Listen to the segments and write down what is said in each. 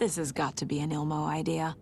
This has got to be an Ilmo idea.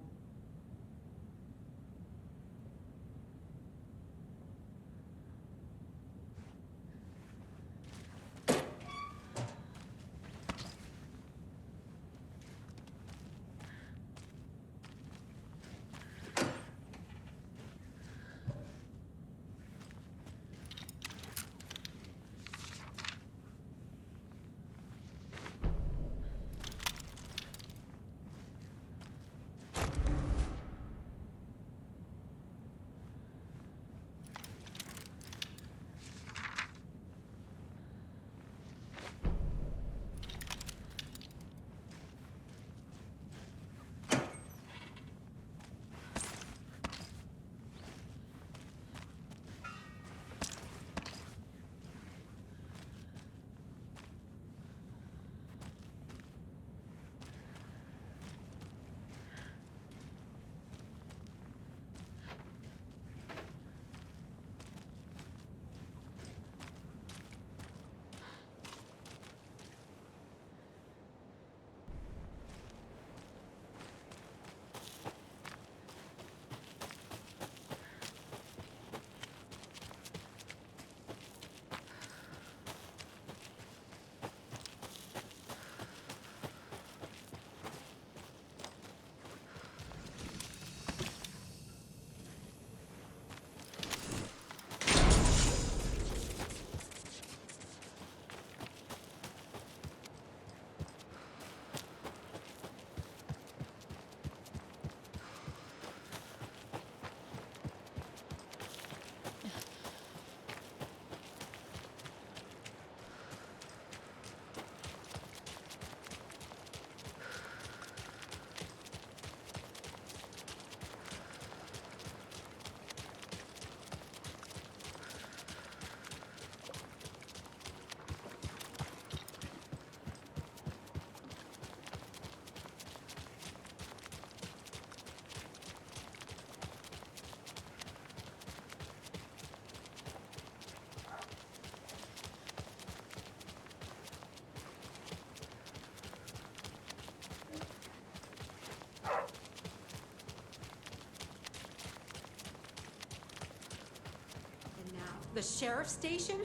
The sheriff's station?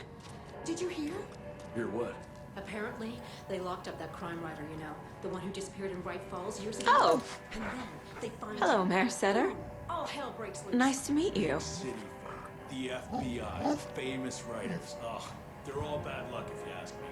Did you hear? Hear what? Apparently, they locked up that crime writer, you know. The one who disappeared in Bright Falls years ago. Oh! And then they find Hello, him. Mayor Setter. Boom. All hell breaks loose. Nice to meet you. City folk, the FBI, famous writers. Ugh, they're all bad luck if you ask me.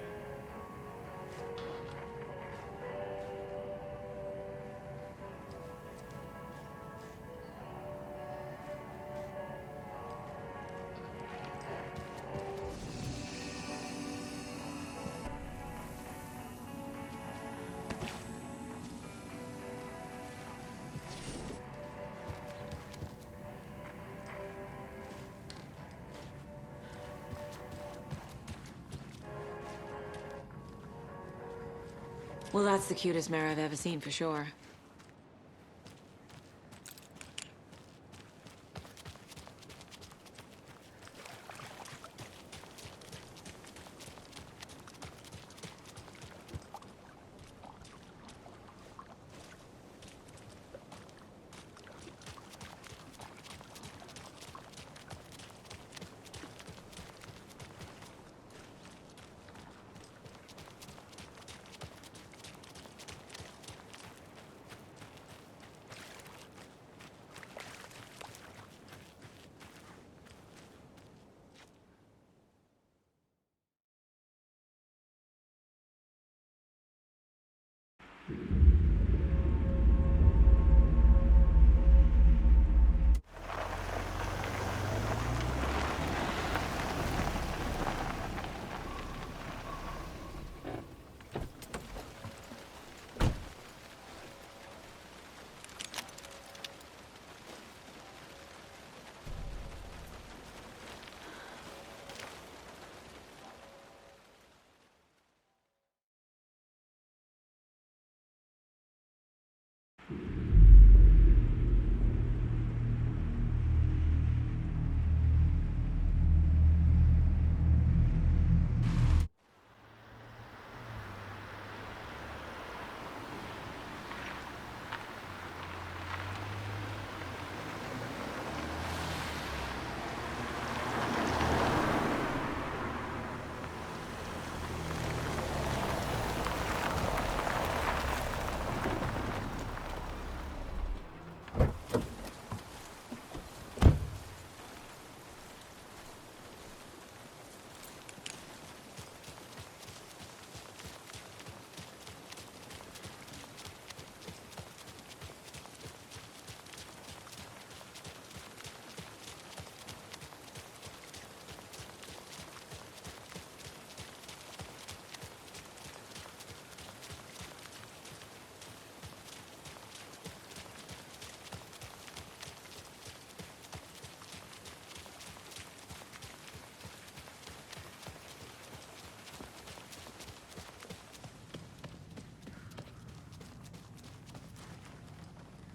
Well, that's the cutest mare I've ever seen, for sure.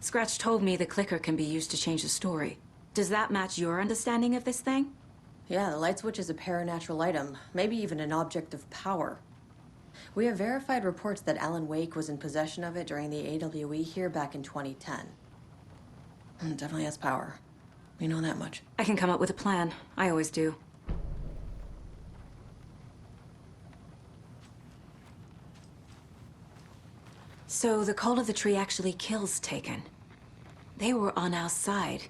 Scratch told me the clicker can be used to change the story. Does that match your understanding of this thing? Yeah, the light switch is a paranatural item, maybe even an object of power. We have verified reports that Alan Wake was in possession of it during the AWE here back in 2010. It definitely has power. We know that much. I can come up with a plan. I always do. So the call of the tree actually kills Taken. They were on our side,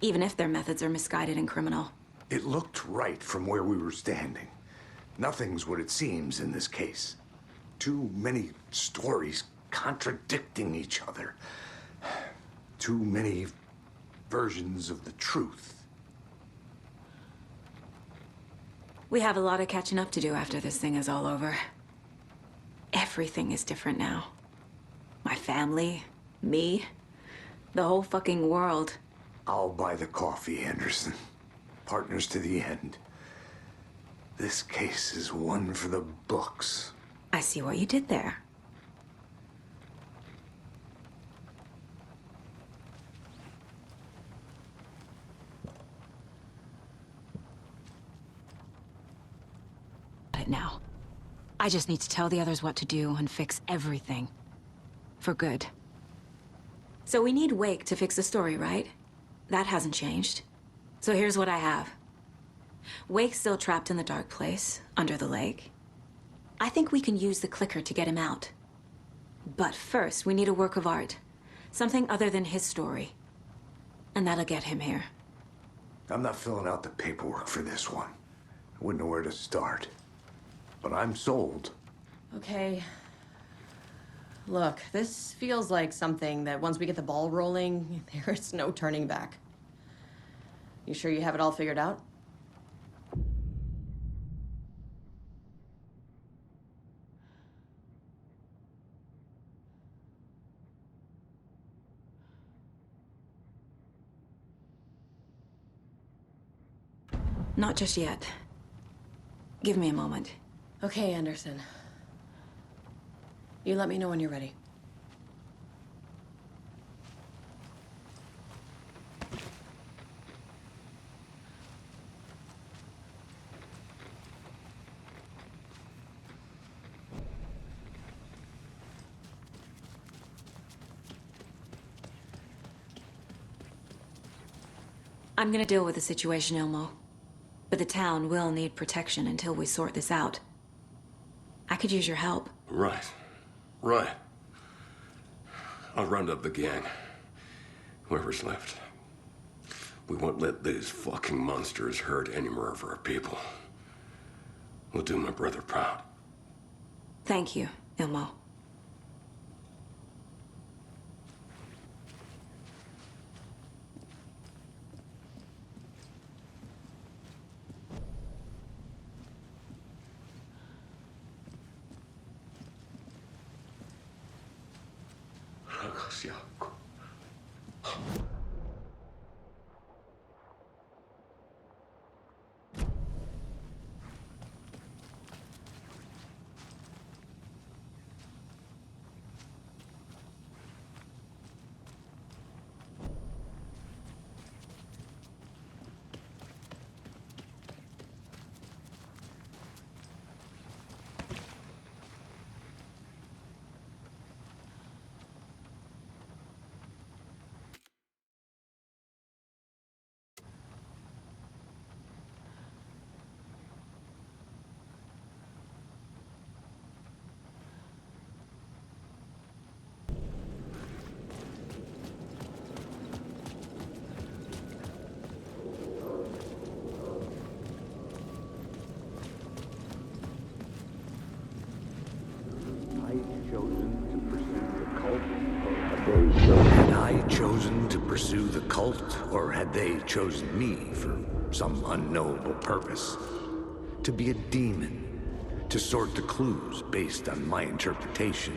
even if their methods are misguided and criminal. It looked right from where we were standing. Nothing's what it seems in this case. Too many stories contradicting each other. Too many versions of the truth. We have a lot of catching up to do after this thing is all over. Everything is different now. My family, me, the whole fucking world. I'll buy the coffee, Anderson. Partners to the end. This case is one for the books. I see what you did there. But now, I just need to tell the others what to do and fix everything. For good. So we need Wake to fix the story, right? That hasn't changed. So here's what I have. Wake's still trapped in the dark place, under the lake. I think we can use the clicker to get him out. But first, we need a work of art. Something other than his story. And that'll get him here. I'm not filling out the paperwork for this one. I wouldn't know where to start. But I'm sold. Okay. Look, this feels like something that once we get the ball rolling, there's no turning back. You sure you have it all figured out? Not just yet. Give me a moment. Okay, Anderson. You let me know when you're ready. I'm gonna deal with the situation, Ilmo. But the town will need protection until we sort this out. I could use your help. Right. Right. I'll round up the gang. Whoever's left. We won't let these fucking monsters hurt any more of our people. We'll do my brother proud. Thank you, Ilmo. Had I chosen to pursue the cult, or had they chosen me for some unknowable purpose? To be a demon, to sort the clues based on my interpretation,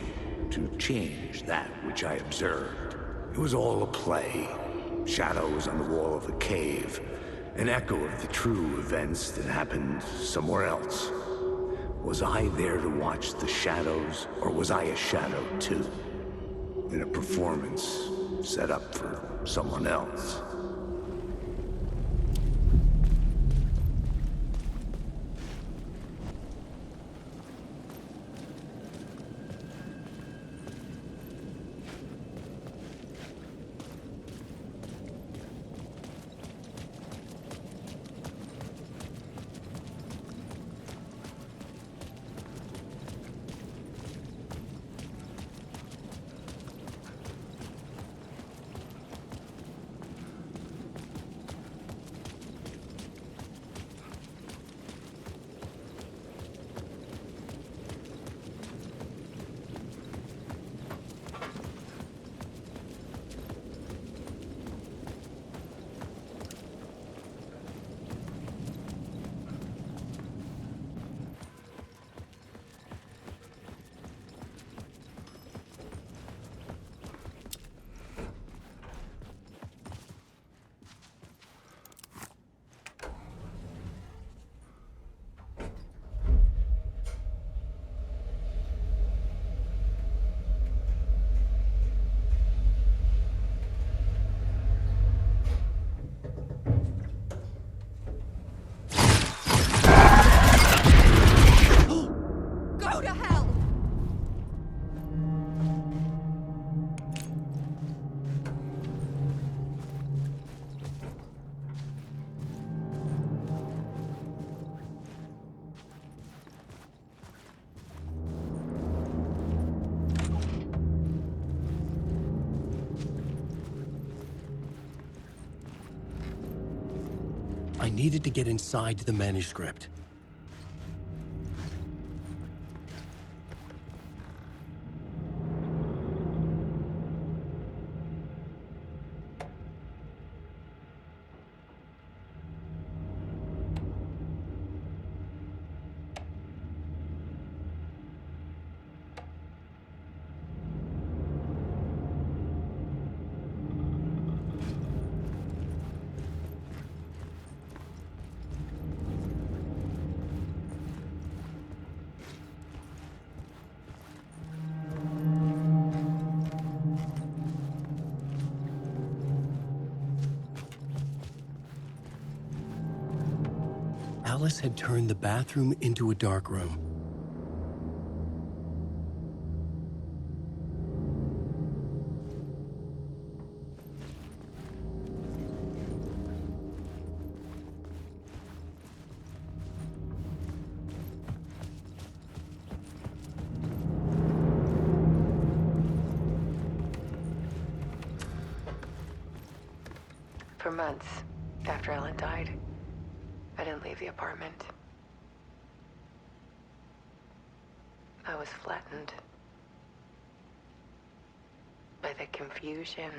to change that which I observed. It was all a play. Shadows on the wall of the cave, an echo of the true events that happened somewhere else. Was I there to watch the shadows, or was I a shadow too? In a performance set up for someone else. I needed to get inside the manuscript. Alice had turned the bathroom into a dark room. For months after Ellen died, I didn't leave the apartment. I was flattened by the confusion,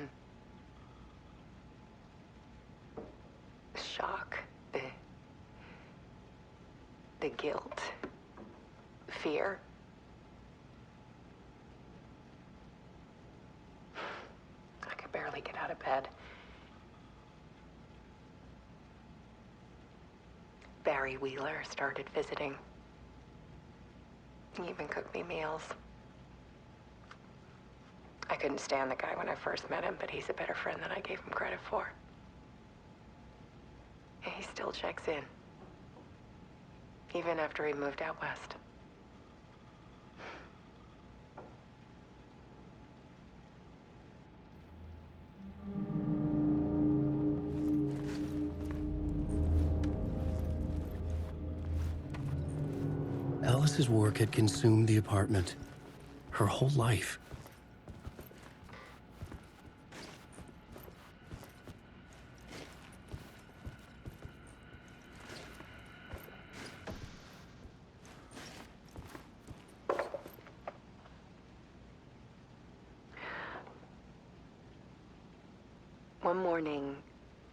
the shock, the guilt, fear. I could barely get out of bed. Barry Wheeler started visiting. He even cooked me meals. I couldn't stand the guy when I first met him, but he's a better friend than I gave him credit for. And he still checks in, even after he moved out west. Alice's work had consumed the apartment, her whole life. One morning,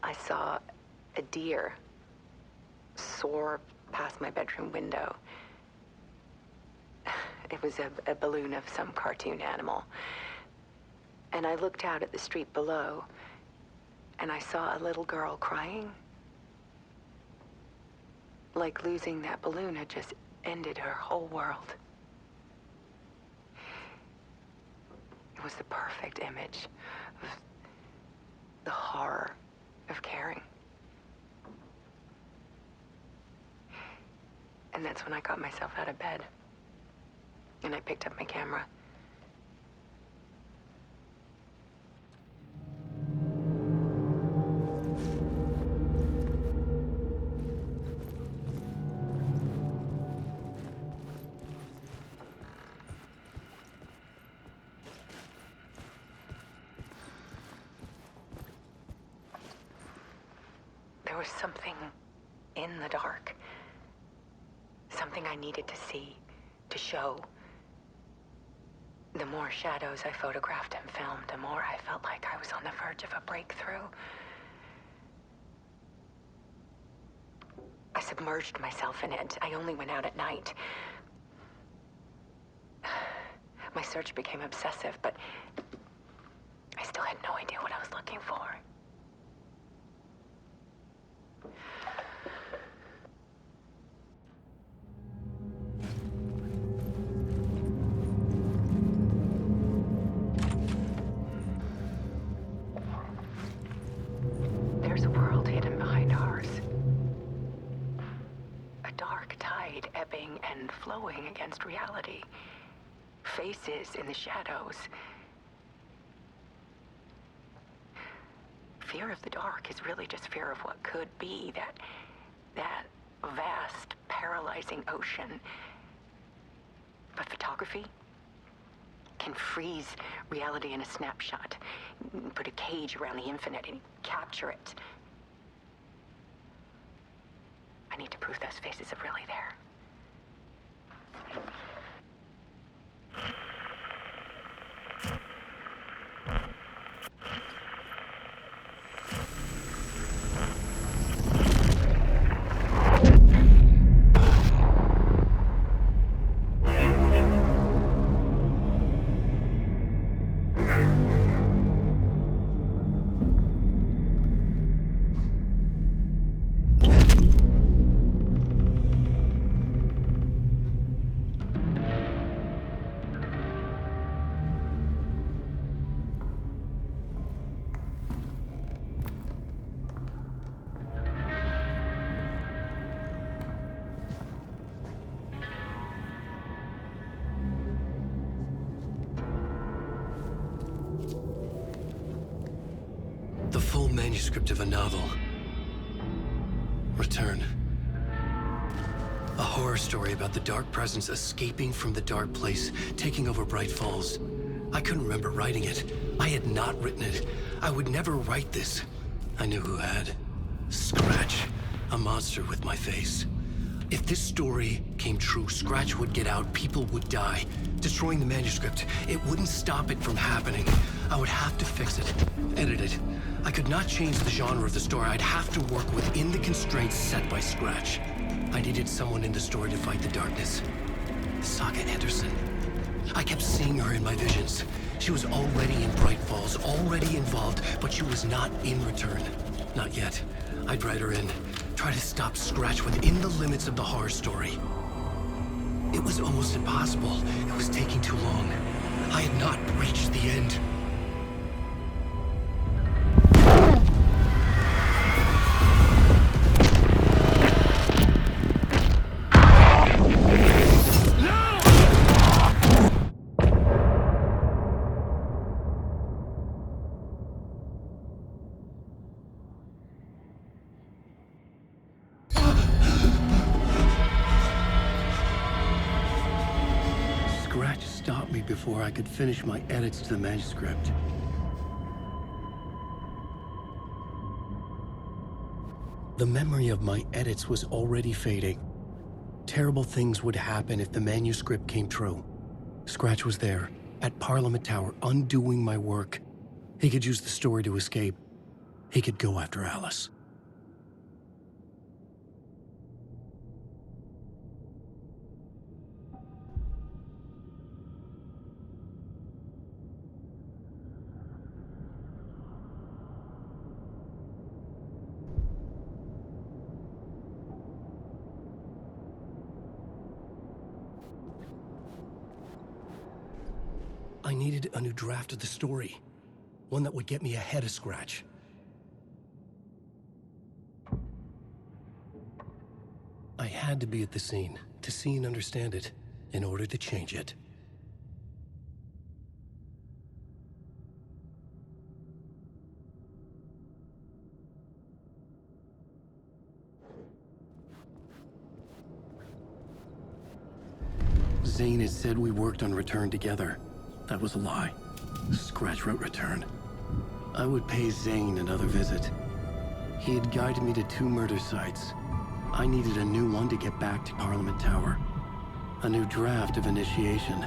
I saw a deer soar past my bedroom window. It was a balloon of some cartoon animal. And I looked out at the street below, and I saw a little girl crying. Like losing that balloon had just ended her whole world. It was the perfect image of the horror of caring. And that's when I got myself out of bed. And I picked up my camera. There was something in the dark. Something I needed to see, to show. The more shadows I photographed and filmed, the more I felt like I was on the verge of a breakthrough. I submerged myself in it. I only went out at night. My search became obsessive, but I still had no idea what I was looking for. There's a world hidden behind ours. A dark tide ebbing and flowing against reality. Faces in the shadows. Fear of the dark is really just fear of what could be, that vast, paralyzing ocean. But photography can freeze reality in a snapshot, put a cage around the infinite and capture it. I need to prove those faces are really there. The full manuscript of a novel. Return. A horror story about the dark presence escaping from the dark place, taking over Bright Falls. I couldn't remember writing it. I had not written it. I would never write this. I knew who had. Scratch. A monster with my face. If this story came true, Scratch would get out, people would die. Destroying the manuscript, it wouldn't stop it from happening. I would have to fix it, edit it. I could not change the genre of the story. I'd have to work within the constraints set by Scratch. I needed someone in the story to fight the darkness. Saga Anderson. I kept seeing her in my visions. She was already in Bright Falls, already involved, but she was not in Return. Not yet. I'd write her in, try to stop Scratch within the limits of the horror story. It was almost impossible. It was taking too long. I had not reached the end. Scratch stopped me before I could finish my edits to the manuscript. The memory of my edits was already fading. Terrible things would happen if the manuscript came true. Scratch was there, at Parliament Tower, undoing my work. He could use the story to escape. He could go after Alice. I needed a new draft of the story. One that would get me ahead of Scratch. I had to be at the scene, to see and understand it, in order to change it. Zane had said we worked on Return together. That was a lie. Scratch wrote Return. I would pay Zane another visit. He had guided me to 2 murder sites. I needed a new one to get back to Parliament Tower. A new draft of Initiation.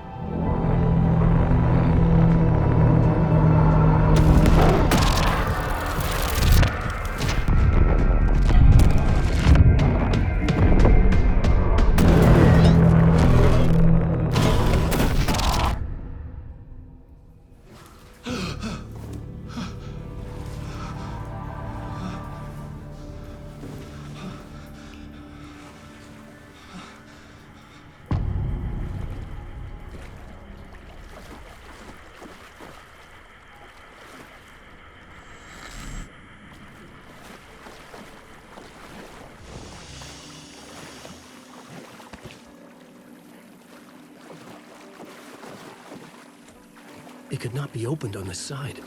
It could not be opened on this side.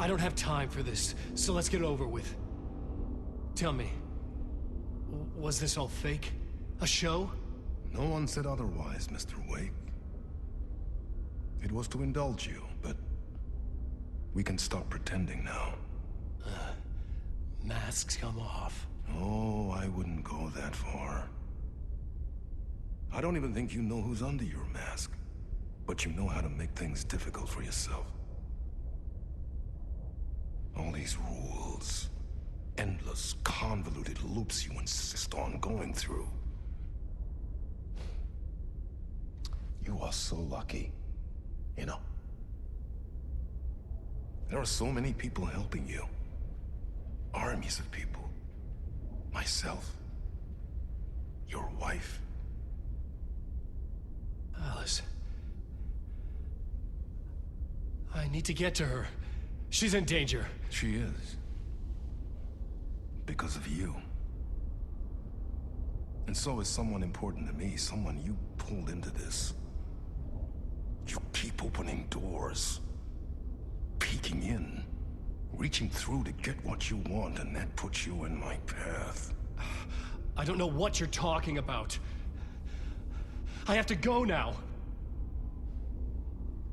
I don't have time for this, so let's get it over with. Tell me, was this all fake? A show? No one said otherwise, Mr. Wake. It was to indulge you, but we can stop pretending now. Masks come off. Oh, I wouldn't go that far. I don't even think you know who's under your mask, but you know how to make things difficult for yourself. All these rules, endless, convoluted loops you insist on going through. You are so lucky, you know. There are so many people helping you. Armies of people. Myself. Your wife. Alice. I need to get to her. She's in danger. She is. Because of you. And so is someone important to me, someone you pulled into this. You keep opening doors. Peeking in. Reaching through to get what you want, and that puts you in my path. I don't know what you're talking about. I have to go now.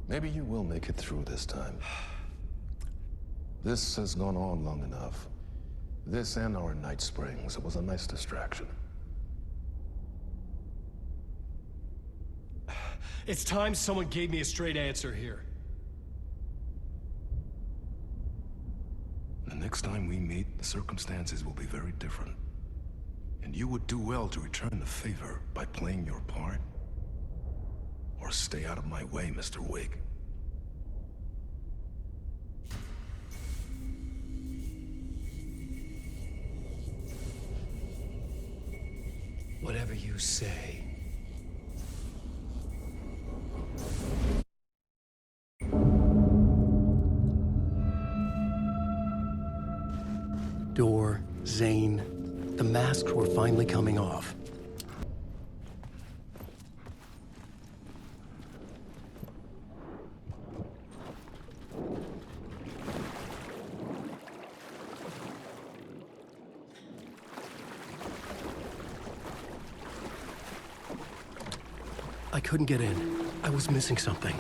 Maybe you will make it through this time. This has gone on long enough. This and our night springs. It was a nice distraction. It's time someone gave me a straight answer here. The next time we meet, the circumstances will be very different. And you would do well to return the favor by playing your part. Or stay out of my way, Mr. Wake. Whatever you say. Door, Zane, the masks were finally coming off. I couldn't get in. I was missing something.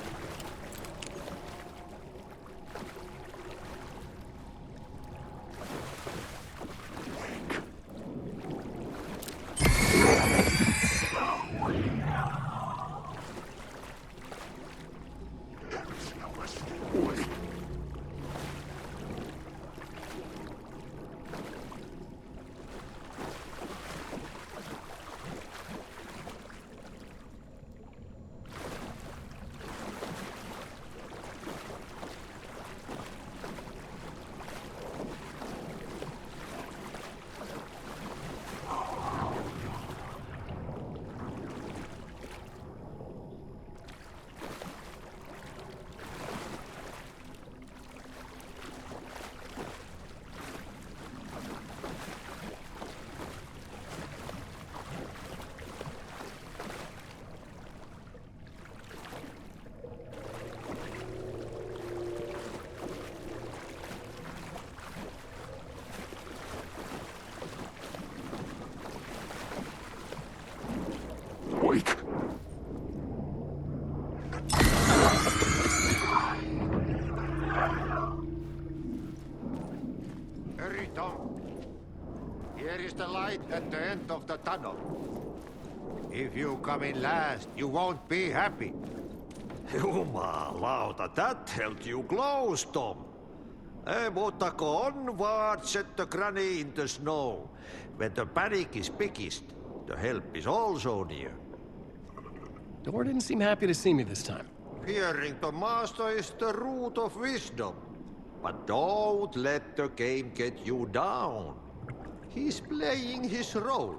Wake. Hurry, Tom. Here is the light at the end of the tunnel. If you come in last, you won't be happy. Jumalauta, that held you close, Tom. Mutta go onward, set the granny in the snow. When the panic is biggest, the help is also near. Door didn't seem happy to see me this time. Fearing the master is the root of wisdom. But don't let the game get you down. He's playing his role.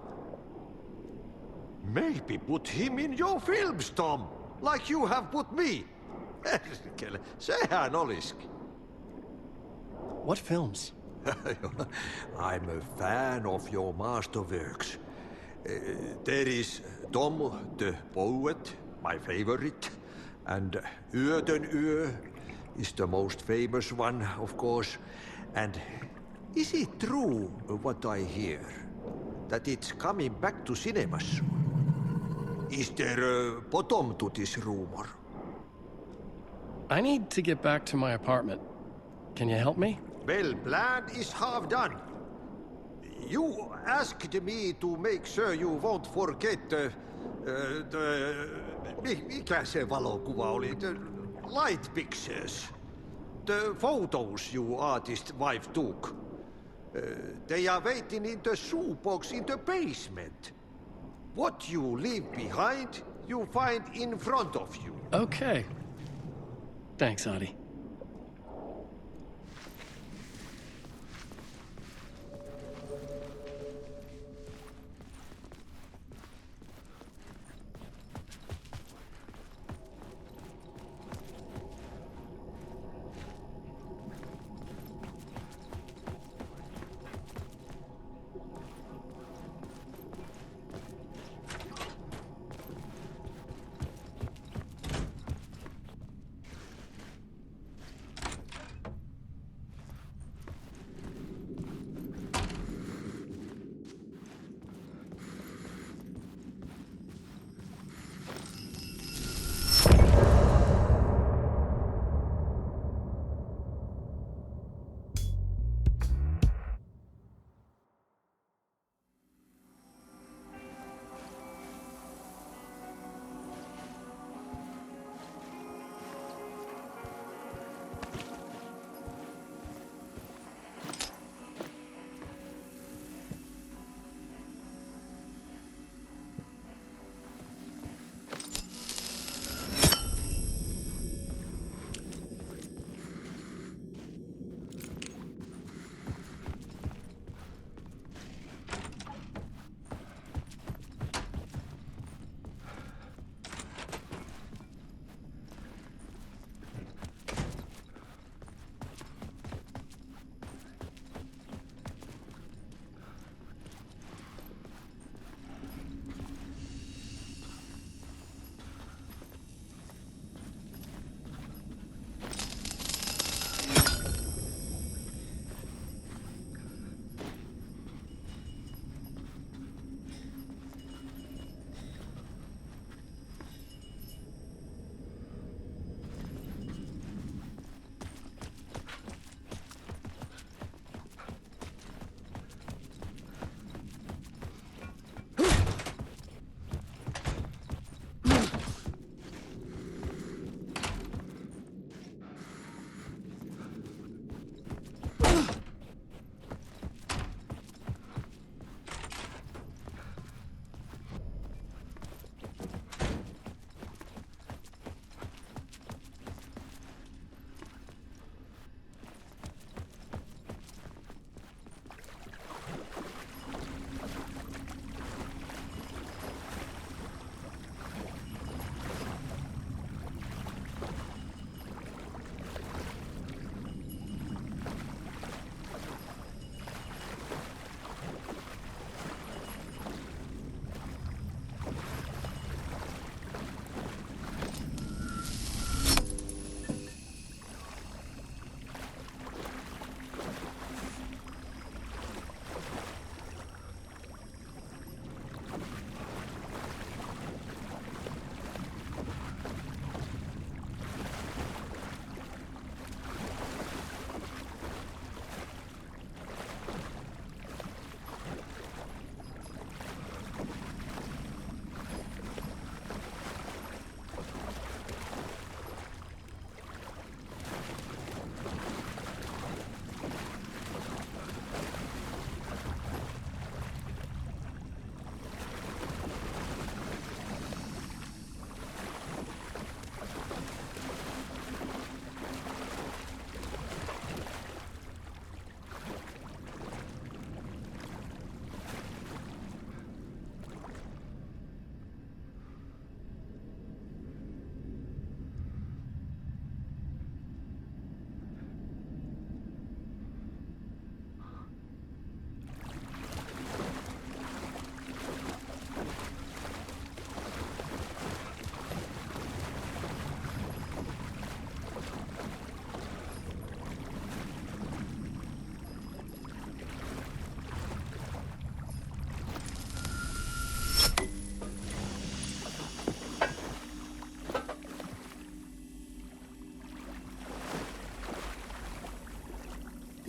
Maybe put him in your films, Tom, like you have put me. Sehän olisikin. What films? I'm a fan of your masterworks. There is Tom the Poet, my favorite, and Yö den Yö, is the most famous one, of course. And is it true what I hear? That it's coming back to cinemas soon? Is there a bottom to this rumor? I need to get back to my apartment. Can you help me? Well, plan is half done. You asked me to make sure you won't forget mikä se valokuva oli? The light pictures. The photos you artist wife took. They are waiting in the shoebox in the basement. What you leave behind, you find in front of you. Okay. Thanks, Adi.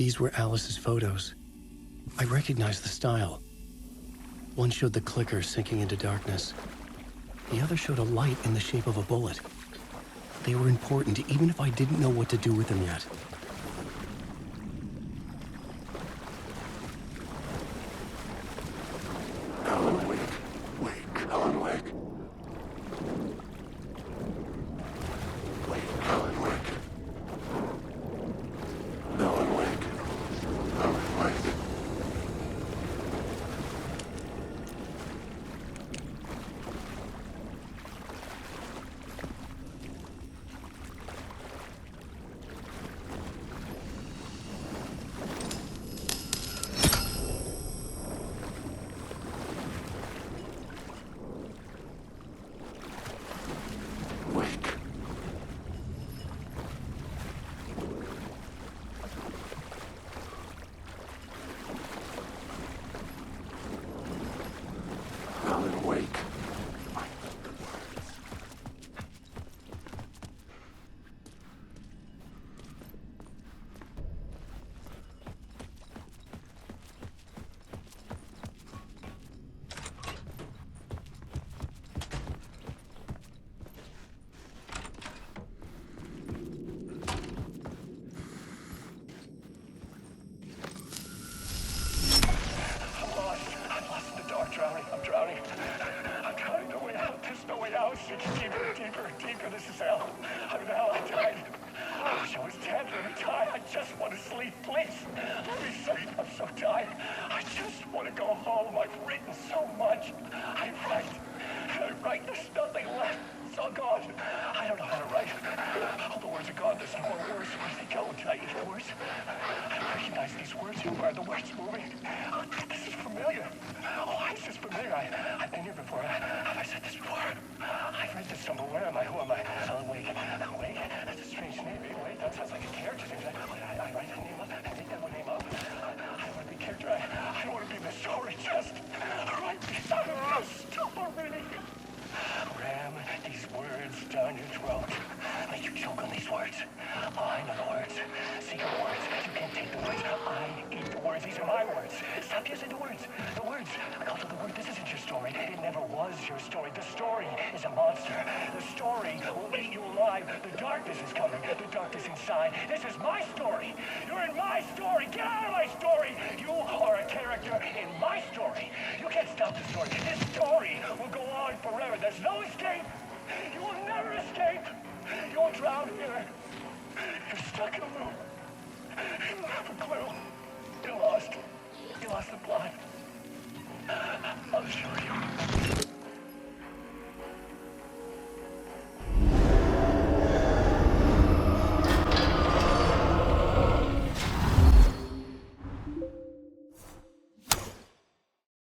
These were Alice's photos. I recognized the style. One showed the clicker sinking into darkness. The other showed a light in the shape of a bullet. They were important, even if I didn't know what to do with them yet. Alan Wake. Wake, Alan Wake. Wake, Alan Wake. Alan Wake. Alan Wake. Wake. Alan Wake. I'm lost in the dark, drowning. I'm drowning. I'm drowning. No way out. There's no way out. Deeper, deeper, deeper. This is hell. I'm in hell. I died. I wish I was dead. Let me die. I just want to sleep, please. Let me sleep. I'm so tired. I just want to go home. I've written so much. I write. There's nothing left. It's all gone. I don't know how to write. All the words are gone. There's no more words. Where do they go? Did I eat the words? I recognize these words. Who are the words moving? Oh, this is familiar. Oh, this is familiar. I've been here before. Have I said this before? I've read this somewhere. Where am I? Who am I? Alan Wake. Alan Wake? That's a strange name. Wait, that sounds like a character name. I write a name up. I make that one name up. I want to be a character. I don't want to be in the story. Just write me out of the story. Ram these words down your throat. Make you choke on these words. I know the words. Secret words. You can't take the words. I eat the words. These are my words. Stop using the words. The words. I call it the word. This isn't your story. It never was your story. The story is a monster. The story will eat you alive. The darkness is coming. The darkness inside. This is my story. You're in my story. Get out of my story. You are a character in my story. You can't stop the story. This story will go on forever. There's no escape. You will never escape. You will drown here. You're stuck in a loop. You don't have a clue. You're lost. You lost the plot. I'll show you.